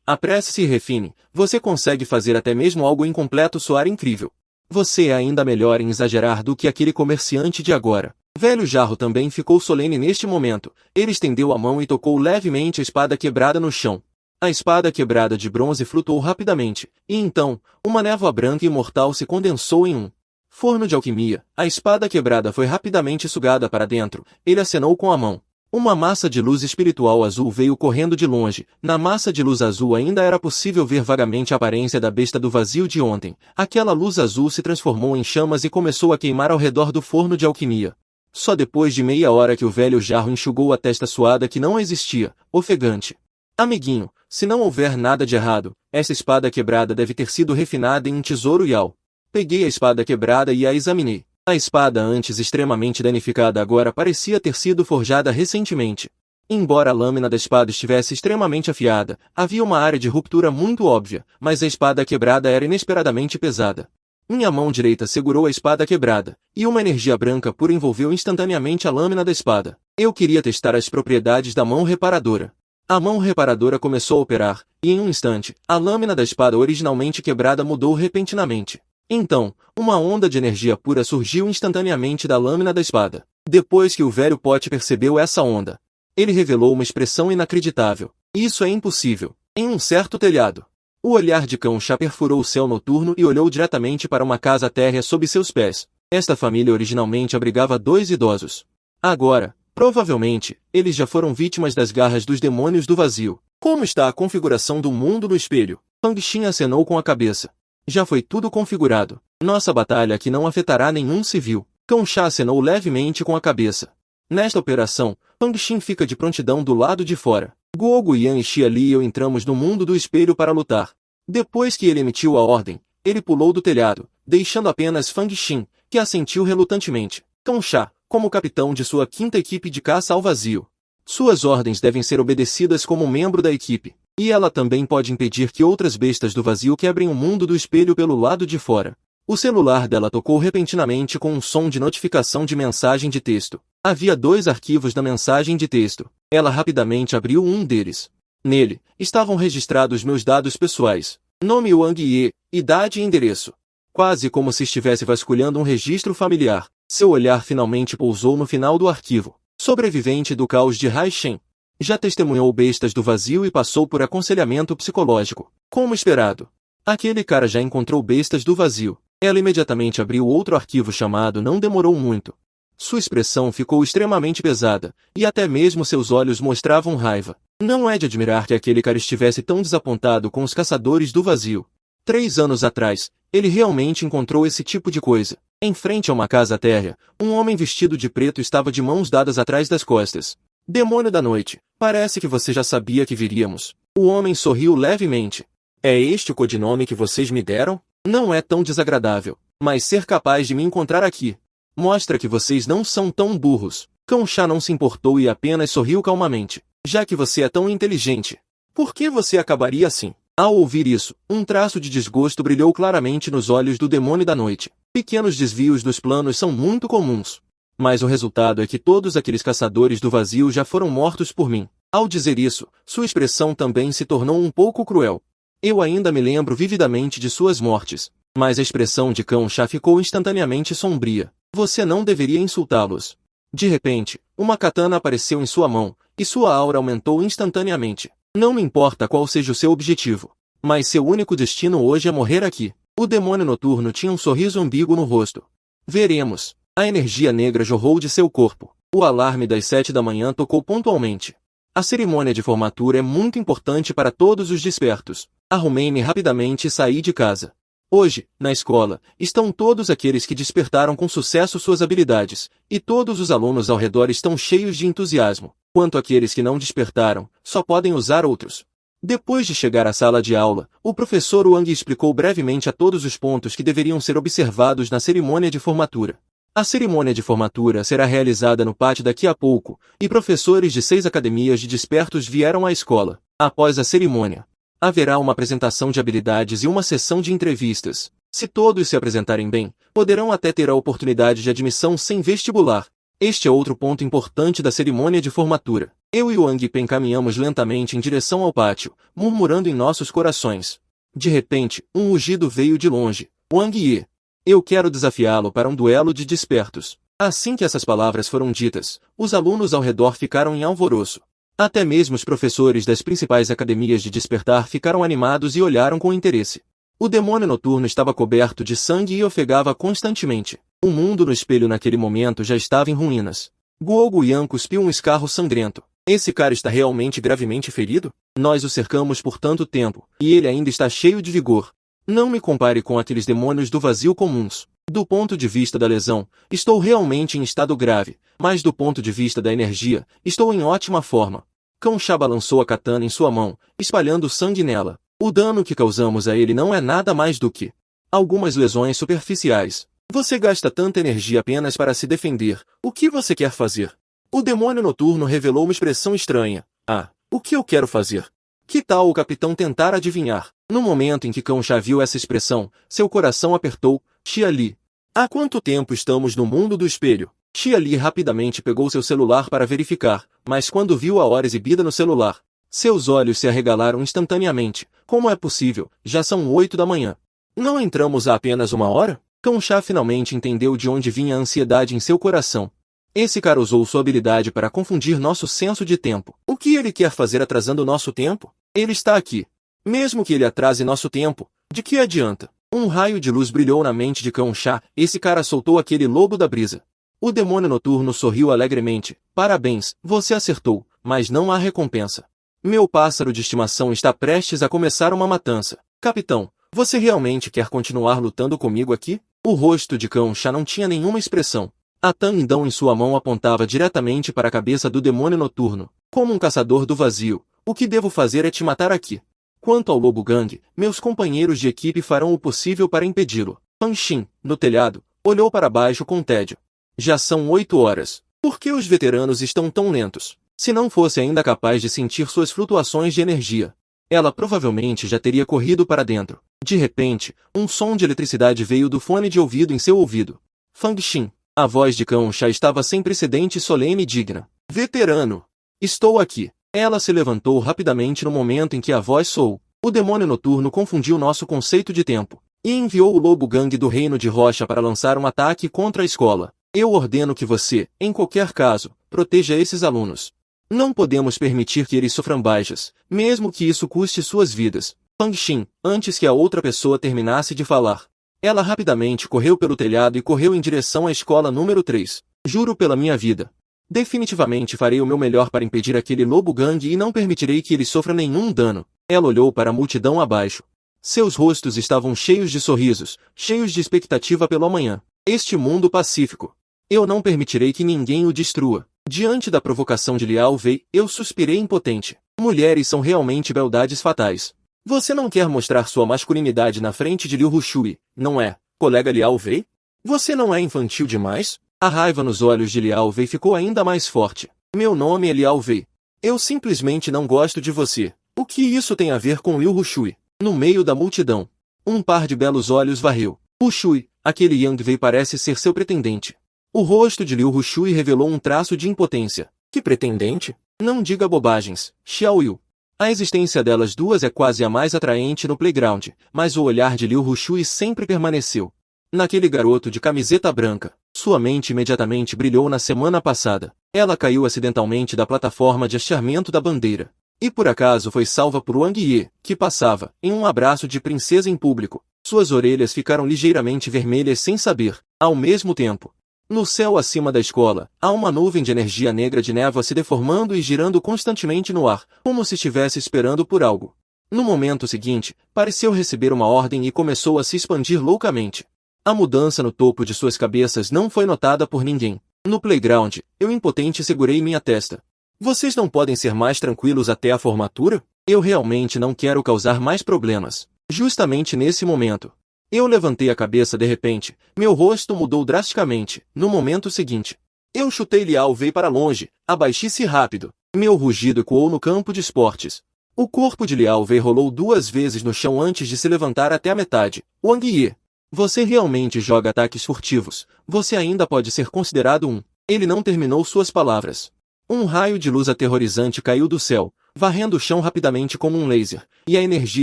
S1: apresse-se e refine, você consegue fazer até mesmo algo incompleto soar incrível. Você é ainda melhor em exagerar do que aquele comerciante de agora. Velho jarro também ficou solene neste momento. Ele estendeu a mão e tocou levemente a espada quebrada no chão. A espada quebrada de bronze flutuou rapidamente, e então, uma névoa branca e mortal se condensou em um forno de alquimia. A espada quebrada foi rapidamente sugada para dentro. Ele acenou com a mão. Uma massa de luz espiritual azul veio correndo de longe. Na massa de luz azul ainda era possível ver vagamente a aparência da besta do vazio de ontem. Aquela luz azul se transformou em chamas e começou a queimar ao redor do forno de alquimia. Só depois de meia hora que o velho jarro enxugou a testa suada que não existia, ofegante. Amiguinho, se não houver nada de errado, essa espada quebrada deve ter sido refinada em um tesouro Yao. Peguei a espada quebrada e a examinei. A espada antes extremamente danificada agora parecia ter sido forjada recentemente. Embora a lâmina da espada estivesse extremamente afiada, havia uma área de ruptura muito óbvia, mas a espada quebrada era inesperadamente pesada. Minha mão direita segurou a espada quebrada, e uma energia branca pura envolveu instantaneamente a lâmina da espada. Eu queria testar as propriedades da mão reparadora. A mão reparadora começou a operar, e em um instante, a lâmina da espada originalmente quebrada mudou repentinamente. Então, uma onda de energia pura surgiu instantaneamente da lâmina da espada. Depois que o velho pote percebeu essa onda, ele revelou uma expressão inacreditável. Isso é impossível. Em um certo telhado. O olhar de Cão Chá perfurou o céu noturno e olhou diretamente para uma casa térrea sob seus pés. Esta família originalmente abrigava 2 idosos. Agora, provavelmente, eles já foram vítimas das garras dos demônios do vazio. Como está a configuração do mundo no espelho? Fang Xin acenou com a cabeça. Já foi tudo configurado. Nossa batalha aqui não afetará nenhum civil. Cão Chá acenou levemente com a cabeça. Nesta operação, Fang Xin fica de prontidão do lado de fora. Guo Guiyan e Xia Li e eu entramos no mundo do espelho para lutar. Depois que ele emitiu a ordem, ele pulou do telhado, deixando apenas Fang Xin, que assentiu relutantemente. Cão Chá, como capitão de sua quinta equipe de caça ao vazio. Suas ordens devem ser obedecidas como membro da equipe, e ela também pode impedir que outras bestas do vazio quebrem o mundo do espelho pelo lado de fora. O celular dela tocou repentinamente com um som de notificação de mensagem de texto. Havia 2 arquivos da mensagem de texto. Ela rapidamente abriu um deles. Nele, estavam registrados meus dados pessoais. Nome Wang Ye, idade e endereço. Quase como se estivesse vasculhando um registro familiar, seu olhar finalmente pousou no final do arquivo. Sobrevivente do caos de Haishen. Já testemunhou bestas do vazio e passou por aconselhamento psicológico. Como esperado. Aquele cara já encontrou bestas do vazio. Ela imediatamente abriu outro arquivo chamado Não demorou muito. Sua expressão ficou extremamente pesada, e até mesmo seus olhos mostravam raiva. Não é de admirar que aquele cara estivesse tão desapontado com os caçadores do vazio. 3 anos atrás, ele realmente encontrou esse tipo de coisa. Em frente a uma casa térrea, um homem vestido de preto estava de mãos dadas atrás das costas. Demônio da noite, parece que você já sabia que viríamos. O homem sorriu levemente. É este o codinome que vocês me deram? Não é tão desagradável, mas ser capaz de me encontrar aqui mostra que vocês não são tão burros. Cão Chá não se importou e apenas sorriu calmamente. Já que você é tão inteligente, por que você acabaria assim? Ao ouvir isso, um traço de desgosto brilhou claramente nos olhos do demônio da noite. Pequenos desvios dos planos são muito comuns. Mas o resultado é que todos aqueles caçadores do vazio já foram mortos por mim. Ao dizer isso, sua expressão também se tornou um pouco cruel. Eu ainda me lembro vividamente de suas mortes, mas a expressão de Cão Chá ficou instantaneamente sombria. Você não deveria insultá-los. De repente, uma katana apareceu em sua mão, e sua aura aumentou instantaneamente. Não me importa qual seja o seu objetivo, mas seu único destino hoje é morrer aqui. O demônio noturno tinha um sorriso ambíguo no rosto. Veremos. A energia negra jorrou de seu corpo. O alarme das 7 da manhã tocou pontualmente. A cerimônia de formatura é muito importante para todos os despertos. Arrumei-me rapidamente e saí de casa. Hoje, na escola, estão todos aqueles que despertaram com sucesso suas habilidades, e todos os alunos ao redor estão cheios de entusiasmo. Quanto àqueles que não despertaram, só podem usar outros. Depois de chegar à sala de aula, o professor Wang explicou brevemente a todos os pontos que deveriam ser observados na cerimônia de formatura. A cerimônia de formatura será realizada no pátio daqui a pouco, e professores de 6 academias de despertos vieram à escola. Após a cerimônia, haverá uma apresentação de habilidades e uma sessão de entrevistas. Se todos se apresentarem bem, poderão até ter a oportunidade de admissão sem vestibular. Este é outro ponto importante da cerimônia de formatura. Eu e Wang Pen caminhamos lentamente em direção ao pátio, murmurando em nossos corações. De repente, um rugido veio de longe. Wang Ye. Eu quero desafiá-lo para um duelo de despertos. Assim que essas palavras foram ditas, os alunos ao redor ficaram em alvoroço. Até mesmo os professores das principais academias de despertar ficaram animados e olharam com interesse. O demônio noturno estava coberto de sangue e ofegava constantemente. O mundo no espelho naquele momento já estava em ruínas. Guo Guiyan cuspiu um escarro sangrento. Esse cara está realmente gravemente ferido? Nós o cercamos por tanto tempo, e ele ainda está cheio de vigor. Não me compare com aqueles demônios do vazio comuns. Do ponto de vista da lesão, estou realmente em estado grave, mas do ponto de vista da energia, estou em ótima forma. Cão Chá balançou a katana em sua mão, espalhando sangue nela. O dano que causamos a ele não é nada mais do que algumas lesões superficiais. Você gasta tanta energia apenas para se defender. O que você quer fazer? O demônio noturno revelou uma expressão estranha. Ah, o que eu quero fazer? Que tal o capitão tentar adivinhar? No momento em que Cão Chá viu essa expressão, seu coração apertou. Xia Li. Há quanto tempo estamos no mundo do espelho? Xia Li rapidamente pegou seu celular para verificar, mas quando viu a hora exibida no celular, seus olhos se arregalaram instantaneamente. Como é possível? Já são 8 da manhã. Não entramos há apenas 1 hora? Cão Chá finalmente entendeu de onde vinha a ansiedade em seu coração. Esse cara usou sua habilidade para confundir nosso senso de tempo. O que ele quer fazer atrasando nosso tempo? Ele está aqui. Mesmo que ele atrase nosso tempo, de que adianta? Um raio de luz brilhou na mente de Cão Chá. Esse cara soltou aquele lobo da brisa. O demônio noturno sorriu alegremente. Parabéns, você acertou, mas não há recompensa. Meu pássaro de estimação está prestes a começar uma matança. Capitão, você realmente quer continuar lutando comigo aqui? O rosto de Khan-Sha não tinha nenhuma expressão. A Tang-Dão em sua mão apontava diretamente para a cabeça do demônio noturno. Como um caçador do vazio, o que devo fazer é te matar aqui. Quanto ao Lobo Gang, meus companheiros de equipe farão o possível para impedi-lo. Pan Xin, no telhado, olhou para baixo com tédio. Já são 8 horas. Por que os veteranos estão tão lentos? Se não fosse ainda capaz de sentir suas flutuações de energia, ela provavelmente já teria corrido para dentro. De repente, um som de eletricidade veio do fone de ouvido em seu ouvido. Fang Xin. A voz de Khan-Sha estava sem precedente solene e digna. Veterano! Estou aqui. Ela se levantou rapidamente no momento em que a voz soou. O demônio noturno confundiu nosso conceito de tempo e enviou o Lobo Gang do Reino de Rocha para lançar um ataque contra a escola. Eu ordeno que você, em qualquer caso, proteja esses alunos. Não podemos permitir que eles sofram baixas, mesmo que isso custe suas vidas. Fang Xin, antes que a outra pessoa terminasse de falar, ela rapidamente correu pelo telhado e correu em direção à escola número 3. Juro pela minha vida. Definitivamente farei o meu melhor para impedir aquele Lobo Gang e não permitirei que ele sofra nenhum dano. Ela olhou para a multidão abaixo. Seus rostos estavam cheios de sorrisos, cheios de expectativa pelo amanhã. Este mundo pacífico. Eu não permitirei que ninguém o destrua. Diante da provocação de Liao Wei, eu suspirei impotente. Mulheres são realmente beldades fatais. Você não quer mostrar sua masculinidade na frente de Liu Rushui, não é, colega Liao Wei? Você não é infantil demais? A raiva nos olhos de Liao Wei ficou ainda mais forte. Meu nome é Liao Wei. Eu simplesmente não gosto de você. O que isso tem a ver com Liu Rushui? No meio da multidão, um par de belos olhos varreu. Rushui, aquele Yang Wei parece ser seu pretendente. O rosto de Liu Rushui revelou um traço de impotência. Que pretendente? Não diga bobagens, Xiao Yu. A existência delas duas é quase a mais atraente no playground, mas o olhar de Liu Rushui sempre permaneceu naquele garoto de camiseta branca. Sua mente imediatamente brilhou na semana passada. Ela caiu acidentalmente da plataforma de hasteamento da bandeira. E por acaso foi salva por Wang Ye, que passava, em um abraço de princesa em público. Suas orelhas ficaram ligeiramente vermelhas sem saber, ao mesmo tempo. No céu acima da escola, há uma nuvem de energia negra de névoa se deformando e girando constantemente no ar, como se estivesse esperando por algo. No momento seguinte, pareceu receber uma ordem e começou a se expandir loucamente. A mudança no topo de suas cabeças não foi notada por ninguém. No playground, eu impotente segurei minha testa. Vocês não podem ser mais tranquilos até a formatura? Eu realmente não quero causar mais problemas. Justamente nesse momento, eu levantei a cabeça de repente, meu rosto mudou drasticamente. No momento seguinte, eu chutei Liao Wei para longe, abaixe-se rápido. Meu rugido ecoou no campo de esportes. O corpo de Liao Wei rolou 2 vezes no chão antes de se levantar até a metade. Wang Ye, você realmente joga ataques furtivos. Você ainda pode ser considerado um. Ele não terminou suas palavras. Um raio de luz aterrorizante caiu do céu, varrendo o chão rapidamente como um laser, e a energia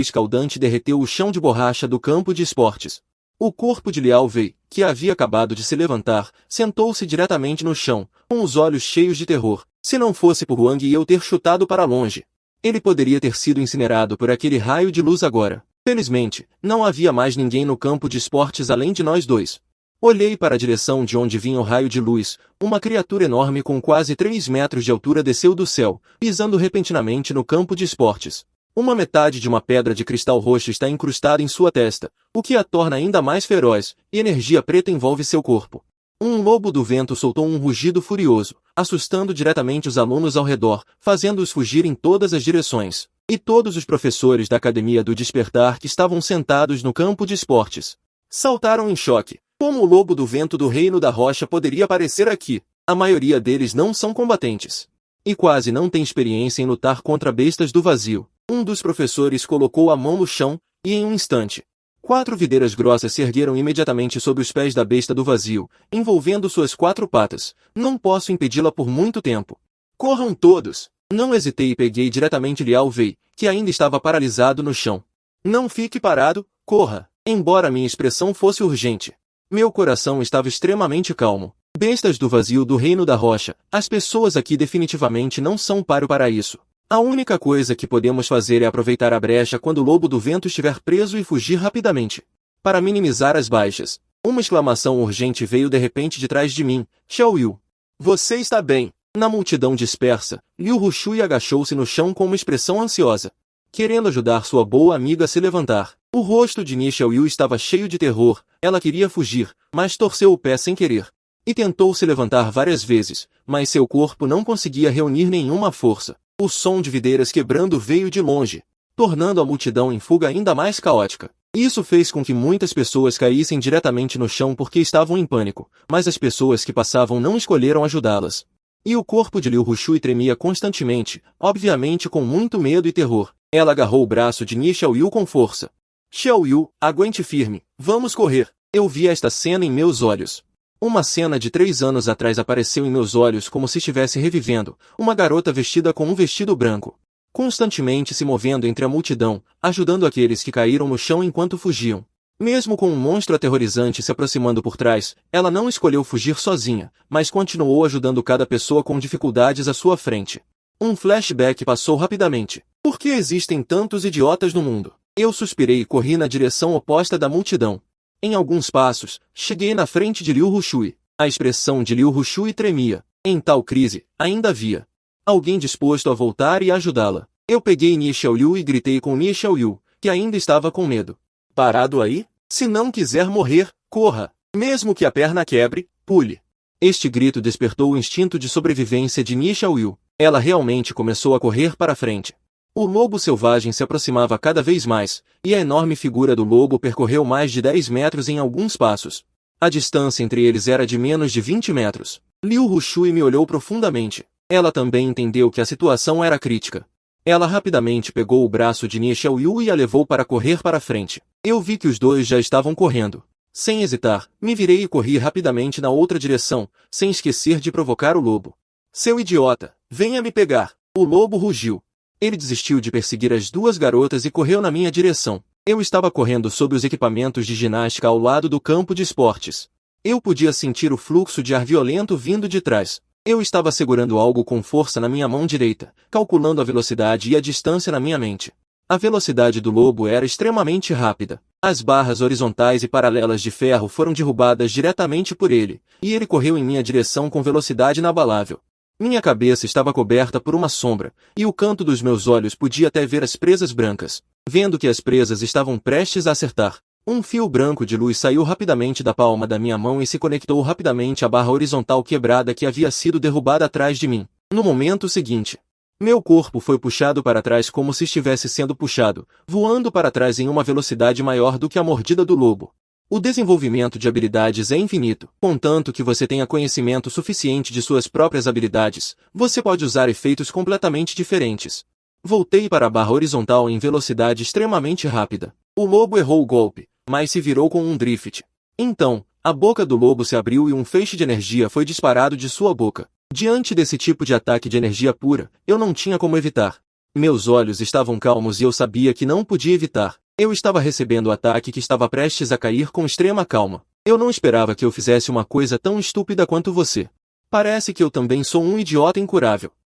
S1: escaldante derreteu o chão de borracha do campo de esportes. O corpo de Liao Wei, que havia acabado de se levantar, sentou-se diretamente no chão, com os olhos cheios de terror. Se não fosse por Wang Ye eu ter chutado para longe, ele poderia ter sido incinerado por aquele raio de luz agora. Felizmente, não havia mais ninguém no campo de esportes além de nós dois. Olhei para a direção de onde vinha o raio de luz. Uma criatura enorme com quase 3 metros de altura desceu do céu, pisando repentinamente no campo de esportes. Uma metade de uma pedra de cristal roxo está incrustada em sua testa, o que a torna ainda mais feroz, e energia preta envolve seu corpo. Um lobo do vento soltou um rugido furioso, assustando diretamente os alunos ao redor, fazendo-os fugir em todas as direções. E todos os professores da Academia do Despertar que estavam sentados no campo de esportes saltaram em choque. Como o lobo do vento do Reino da Rocha poderia aparecer aqui? A maioria deles não são combatentes. E quase não tem experiência em lutar contra bestas do vazio. Um dos professores colocou a mão no chão, e em um instante, 4 videiras grossas se ergueram imediatamente sob os pés da besta do vazio, envolvendo suas 4 patas. Não posso impedi-la por muito tempo. Corram todos! Não hesitei e peguei diretamente Liao Wei, que ainda estava paralisado no chão. Não fique parado, corra! Embora minha expressão fosse urgente, meu coração estava extremamente calmo. Bestas do vazio do Reino da Rocha, as pessoas aqui definitivamente não são páreo para isso. A única coisa que podemos fazer é aproveitar a brecha quando o lobo do vento estiver preso e fugir rapidamente. Para minimizar as baixas, uma exclamação urgente veio de repente de trás de mim. Xiao Yu, você está bem? Na multidão dispersa, Liu Rushui agachou-se no chão com uma expressão ansiosa, querendo ajudar sua boa amiga a se levantar. O rosto de Ni Xiaoyu estava cheio de terror. Ela queria fugir, mas torceu o pé sem querer. E tentou se levantar várias vezes, mas seu corpo não conseguia reunir nenhuma força. O som de videiras quebrando veio de longe, tornando a multidão em fuga ainda mais caótica. Isso fez com que muitas pessoas caíssem diretamente no chão porque estavam em pânico, mas as pessoas que passavam não escolheram ajudá-las. E o corpo de Liu Rushui tremia constantemente, obviamente com muito medo e terror. Ela agarrou o braço de Ni Xiaoyu com força. Xiaoyu, aguente firme, vamos correr. Eu vi esta cena em meus olhos. Uma cena de 3 anos atrás apareceu em meus olhos como se estivesse revivendo, uma garota vestida com um vestido branco, constantemente se movendo entre a multidão, ajudando aqueles que caíram no chão enquanto fugiam. Mesmo com um monstro aterrorizante se aproximando por trás, ela não escolheu fugir sozinha, mas continuou ajudando cada pessoa com dificuldades à sua frente. Um flashback passou rapidamente. Por que existem tantos idiotas no mundo? Eu suspirei e corri na direção oposta da multidão. Em alguns passos, cheguei na frente de Liu Rushui. A expressão de Liu Rushui tremia. Em tal crise, ainda havia alguém disposto a voltar e ajudá-la. Eu peguei Ni Xiaoyu e gritei com Ni Xiaoyu, que ainda estava com medo. Parado aí? Se não quiser morrer, corra. Mesmo que a perna quebre, pule. Este grito despertou o instinto de sobrevivência de Ni Xiaoyu. Ela realmente começou a correr para frente. O lobo selvagem se aproximava cada vez mais, e a enorme figura do lobo percorreu mais de 10 metros em alguns passos. A distância entre eles era de menos de 20 metros. Liu Rushui me olhou profundamente. Ela também entendeu que a situação era crítica. Ela rapidamente pegou o braço de Ni Xiaoyu e a levou para correr para frente. Eu vi que os dois já estavam correndo. Sem hesitar, me virei e corri rapidamente na outra direção, sem esquecer de provocar o lobo. Seu idiota, venha me pegar! O lobo rugiu. Ele desistiu de perseguir as duas garotas e correu na minha direção. Eu estava correndo sob os equipamentos de ginástica ao lado do campo de esportes. Eu podia sentir o fluxo de ar violento vindo de trás. Eu estava segurando algo com força na minha mão direita, calculando a velocidade e a distância na minha mente. A velocidade do lobo era extremamente rápida. As barras horizontais e paralelas de ferro foram derrubadas diretamente por ele, e ele correu em minha direção com velocidade inabalável. Minha cabeça estava coberta por uma sombra, e o canto dos meus olhos podia até ver as presas brancas. Vendo que as presas estavam prestes a acertar, um fio branco de luz saiu rapidamente da palma da minha mão e se conectou rapidamente à barra horizontal quebrada que havia sido derrubada atrás de mim. No momento seguinte, meu corpo foi puxado para trás como se estivesse sendo puxado, voando para trás em uma velocidade maior do que a mordida do lobo. O desenvolvimento de habilidades é infinito. Contanto que você tenha conhecimento suficiente de suas próprias habilidades, você pode usar efeitos completamente diferentes. Voltei para a barra horizontal em velocidade extremamente rápida. O lobo errou o golpe, mas se virou com um drift. Então, a boca do lobo se abriu e um feixe de energia foi disparado de sua boca. Diante desse tipo de ataque de energia pura, eu não tinha como evitar. Meus olhos estavam calmos e eu sabia que não podia evitar. Eu estava recebendo o ataque que estava prestes a cair com extrema calma. Eu não esperava que eu fizesse uma coisa tão estúpida quanto você. Parece que eu também sou um idiota incurável.